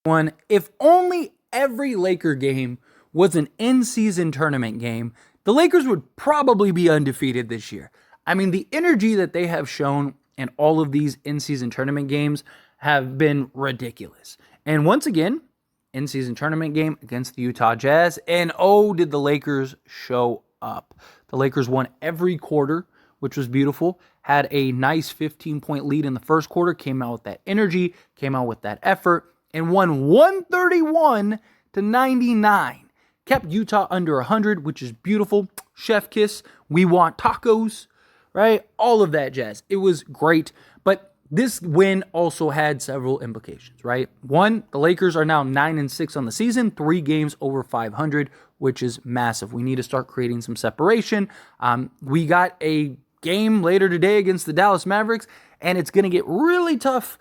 one. If only every Laker game was an in-season tournament game, the Lakers would probably be undefeated this year. I mean, the energy that they have shown in all of these in-season tournament games have been ridiculous. And once again, in-season tournament game against the Utah Jazz, and oh, did the Lakers show up. The Lakers won every quarter, which was beautiful, had a nice 15-point lead in the first quarter, came out with that energy, came out with that effort, and won 131-99. Kept Utah under 100, which is beautiful. Chef kiss, we want tacos, right? All of that jazz. It was great, but this win also had several implications, right? One, the Lakers are now 9-6 on the season, 3 games over 500, which is massive. We need to start creating some separation. We got a game later today against the Dallas Mavericks, and it's going to get really tough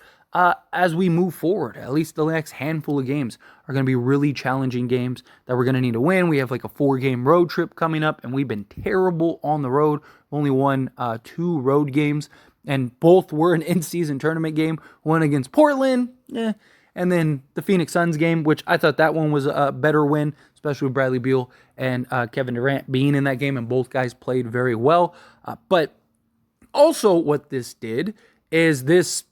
as we move forward. At least the next handful of games are going to be really challenging games that we're going to need to win. We have like a 4-game road trip coming up, and we've been terrible on the road. Only won 2 road games, and both were an in-season tournament game. One against Portland, and then the Phoenix Suns game, which I thought that one was a better win, especially with Bradley Beal and Kevin Durant being in that game, and both guys played very well. But also what this did is this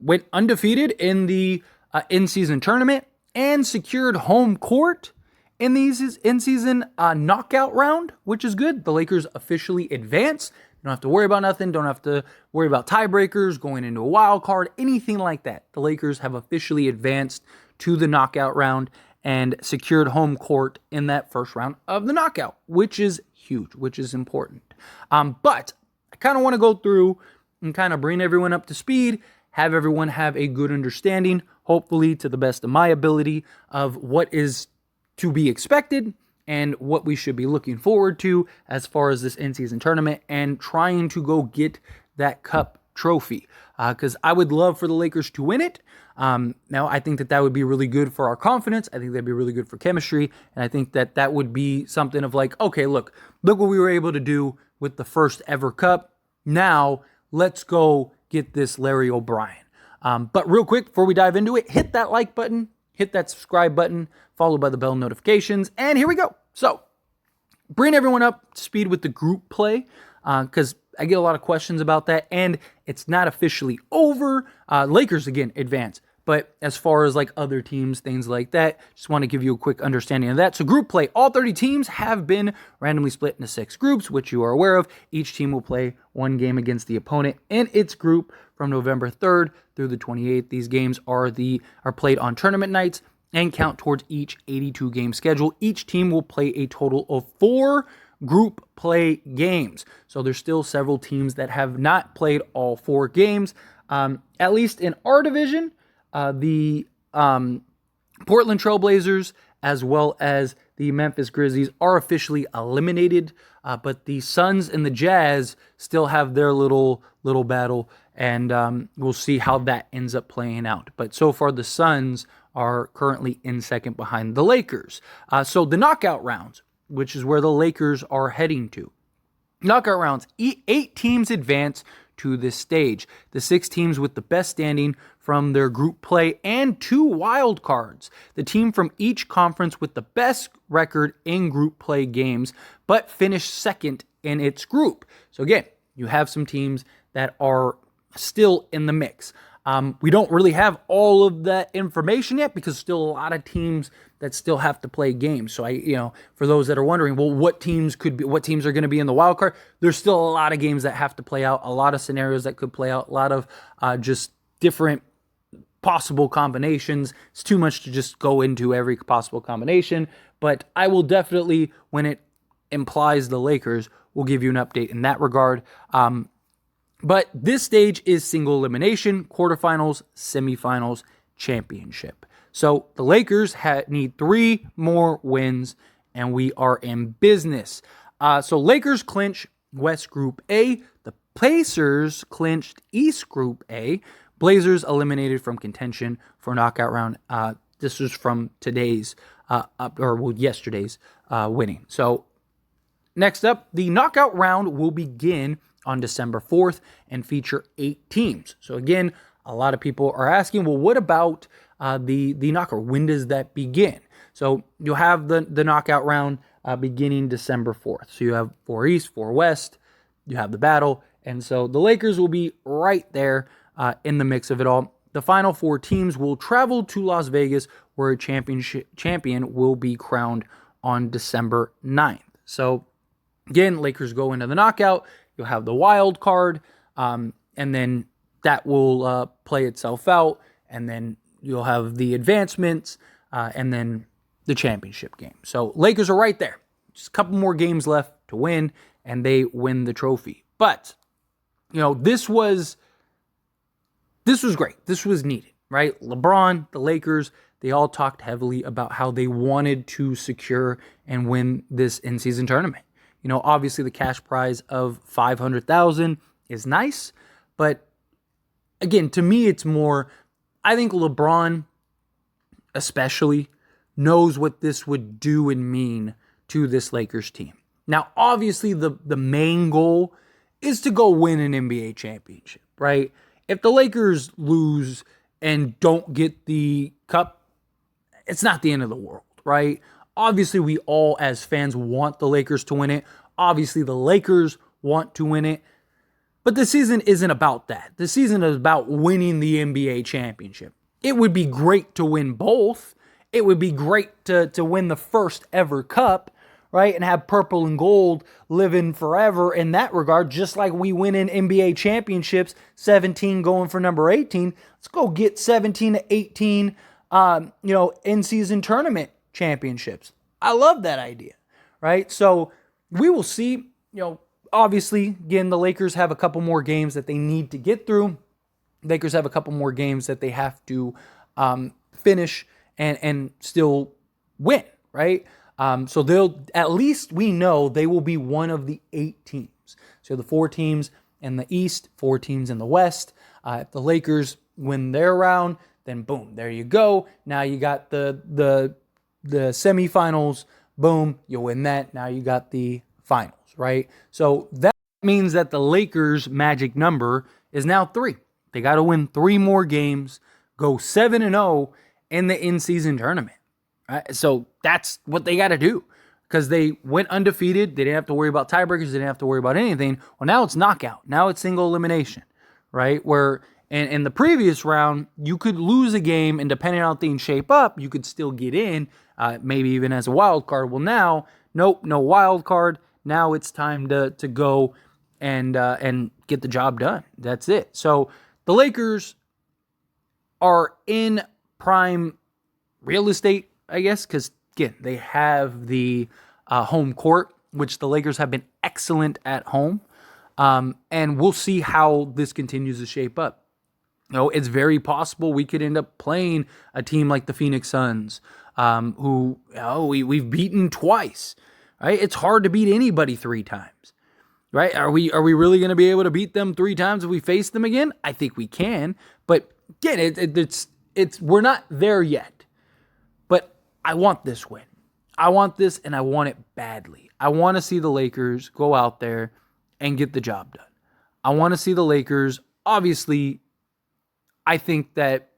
went undefeated in the in-season tournament and secured home court in these in-season knockout round, which is good. The Lakers officially advance. Don't have to worry about nothing. Don't have to worry about tiebreakers, going into a wild card, anything like that. The Lakers have officially advanced to the knockout round and secured home court in that first round of the knockout, which is huge, which is important. But I kind of want to go through and kind of bring everyone up to speed, have everyone have a good understanding, hopefully to the best of my ability, of what is to be expected and what we should be looking forward to as far as this in-season tournament and trying to go get that cup trophy. Because I would love for the Lakers to win it. Now, I think that would be really good for our confidence. I think that'd be really good for chemistry. And I think that would be something of like, okay, look what we were able to do with the first ever cup. Now, let's go get this Larry O'Brien. But real quick, before we dive into it, hit that like button, hit that subscribe button, followed by the bell notifications, and here we go. So, bring everyone up to speed with the group play, because I get a lot of questions about that, and it's not officially over. Lakers, again, advance. But as far as like other teams, things like that, just want to give you a quick understanding of that. So group play, all 30 teams have been randomly split into 6 groups, which you are aware of. Each team will play 1 game against the opponent in its group from November 3rd through the 28th. These games are played on tournament nights and count towards each 82-game schedule. Each team will play a total of 4 group play games. So there's still several teams that have not played all 4 games. At least in our division, the Portland Trailblazers as well as the Memphis Grizzlies are officially eliminated, but the Suns and the Jazz still have their little battle, and we'll see how that ends up playing out. But so far, the Suns are currently in second behind the Lakers. So the knockout rounds, which is where the Lakers are heading to. Knockout rounds, 8 teams advance to this stage. The 6 teams with the best standing from their group play and 2 wild cards. The team from each conference with the best record in group play games, but finished second in its group. So again, you have some teams that are still in the mix. We don't really have all of that information yet because still a lot of teams that still have to play games. So for those that are wondering, well, what teams are going to be in the wild card? There's still a lot of games that have to play out, a lot of scenarios that could play out, a lot of just different possible combinations. It's too much to just go into every possible combination, but I will definitely, when it implies the Lakers, will give you an update in that regard. But this stage is single elimination, quarterfinals, semifinals, championship. So the Lakers need 3 more wins, and we are in business. So Lakers clinch West Group A. The Pacers clinched East Group A. Blazers eliminated from contention for knockout round. This was from yesterday's winning. So next up, the knockout round will begin on December 4th and feature 8 teams. So again, a lot of people are asking, well, what about the knockout. When does that begin? So you'll have the knockout round beginning December 4th. So you have 4 East, 4 West. You have the battle. And so the Lakers will be right there in the mix of it all. The final 4 teams will travel to Las Vegas, where a champion will be crowned on December 9th. So again, Lakers go into the knockout. You'll have the wild card, and then that will play itself out. And then you'll have the advancements, and then the championship game. So Lakers are right there. Just a couple more games left to win, and they win the trophy. But, this was great. This was needed, right? LeBron, the Lakers, they all talked heavily about how they wanted to secure and win this in-season tournament. Obviously the cash prize of $500,000 is nice, but again, to me, it's more, I think LeBron especially knows what this would do and mean to this Lakers team. Now, obviously, the main goal is to go win an NBA championship, right? If the Lakers lose and don't get the cup, it's not the end of the world, right? Obviously, we all as fans want the Lakers to win it. Obviously, the Lakers want to win it. But the season isn't about that. The season is about winning the NBA championship. It would be great to win both. It would be great to win the first ever cup, right? And have purple and gold living forever in that regard, just like we win in NBA championships, 17 going for number 18. Let's go get 17 to 18, in-season tournament championships. I love that idea, right? So we will see, obviously, again, the Lakers have a couple more games that they need to get through. Lakers have a couple more games that they have to finish and still win, right? So they'll, at least we know they will be one of the 8 teams. So the 4 teams in the East, 4 teams in the West. If the Lakers win their round, then boom, there you go. Now you got the semifinals. Boom, you win that. Now you got the finals, right? So that means that the Lakers' magic number is now 3. They got to win 3 more games, go 7-0 in the in-season tournament. Right? So that's what they got to do, because they went undefeated. They didn't have to worry about tiebreakers. They didn't have to worry about anything. Well, now it's knockout. Now it's single elimination, right? Where in the previous round, you could lose a game, and depending on how things shape up, you could still get in, maybe even as a wild card. Well, now, nope, no wild card. Now it's time to go and get the job done. That's it. So the Lakers are in prime real estate, I guess, because, again, they have the home court, which the Lakers have been excellent at home. And we'll see how this continues to shape up. It's very possible we could end up playing a team like the Phoenix Suns, who we've beaten twice. Right? It's hard to beat anybody 3 times. Right? Are we really going to be able to beat them 3 times if we face them again? I think we can. But again, it's we're not there yet. But I want this win. I want this, and I want it badly. I want to see the Lakers go out there and get the job done. I want to see the Lakers, obviously, I think that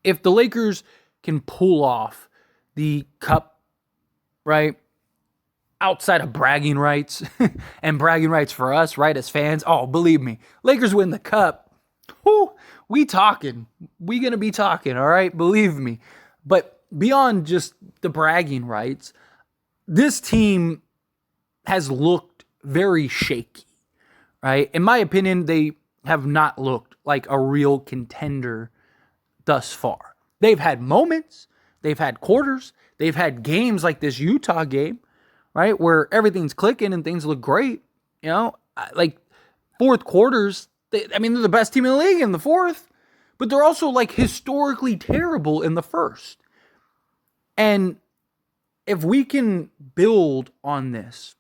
if the Lakers can pull off the cup, right, outside of bragging rights and bragging rights for us, right, as fans, oh, believe me, Lakers win the cup, whoo, we talking. We going to be talking, all right? Believe me. But beyond just the bragging rights, this team has looked very shaky, right? In my opinion, they have not looked like a real contender thus far. They've had moments, they've had quarters, they've had games like this Utah game, right, where everything's clicking and things look great. Like fourth quarters, they're the best team in the league in the fourth, but they're also like historically terrible in the first. And if we can build on this,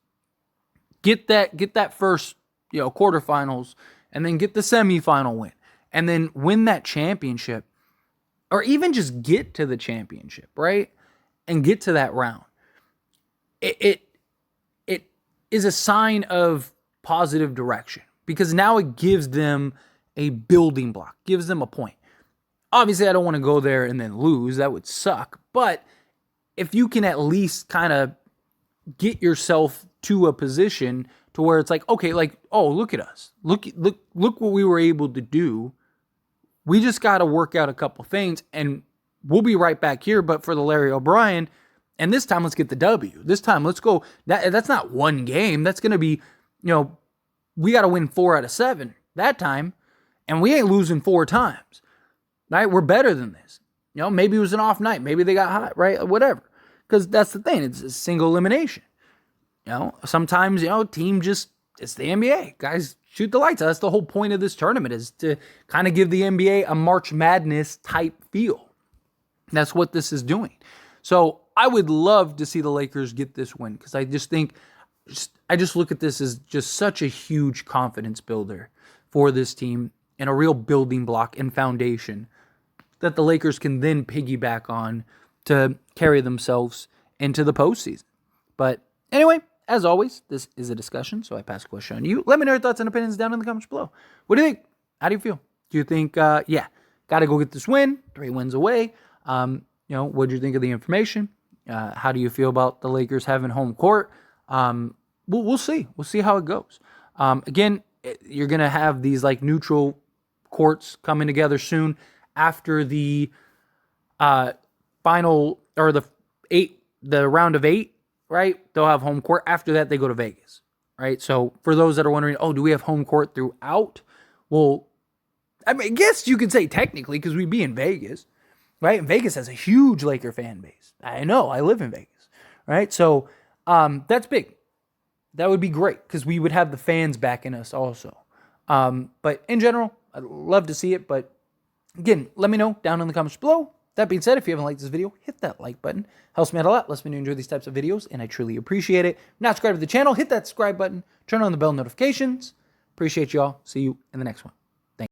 get that first, quarterfinals, and then get the semifinal win, and then win that championship, or even just get to the championship, right? And get to that round. It is a sign of positive direction, because now it gives them a building block, gives them a point. Obviously, I don't want to go there and then lose. That would suck. But if you can at least kind of get yourself to a position to where it's like, okay, like, oh, look at us. Look what we were able to do. We just got to work out a couple things and we'll be right back here. But for the Larry O'Brien, and this time let's get the W. This time let's go. That's not one game. That's going to be, we got to win 4 out of 7 that time. And we ain't losing 4 times, right? We're better than this. Maybe it was an off night. Maybe they got hot, right? Whatever. Because that's the thing. It's a single elimination. Sometimes, team just, it's the NBA. Guys shoot the lights out. That's the whole point of this tournament, is to kind of give the NBA a March Madness type feel. That's what this is doing. So I would love to see the Lakers get this win, because I just think, I just look at this as just such a huge confidence builder for this team and a real building block and foundation that the Lakers can then piggyback on to carry themselves into the postseason. But anyway, as always, this is a discussion, so I pass the question on to you. Let me know your thoughts and opinions down in the comments below. What do you think? How do you feel? Do you think, got to go get this win, 3 wins away? What do you think of the information? How do you feel about the Lakers having home court? We'll see. We'll see how it goes. Again, you're going to have these like neutral courts coming together soon after the final, or the round of 8, right? They'll have home court. After that, they go to Vegas, right? So for those that are wondering, do we have home court throughout? Well, I guess you could say technically, because we'd be in Vegas, right? And Vegas has a huge Laker fan base. I know, I live in Vegas, right? So that's big. That would be great, because we would have the fans backing us also. But in general, I'd love to see it. But again, let me know down in the comments below. That being said, if you haven't liked this video, hit that like button. Helps me out a lot. Lets me know you enjoy these types of videos, and I truly appreciate it. If you're not subscribed to the channel, hit that subscribe button. Turn on the bell notifications. Appreciate y'all. See you in the next one.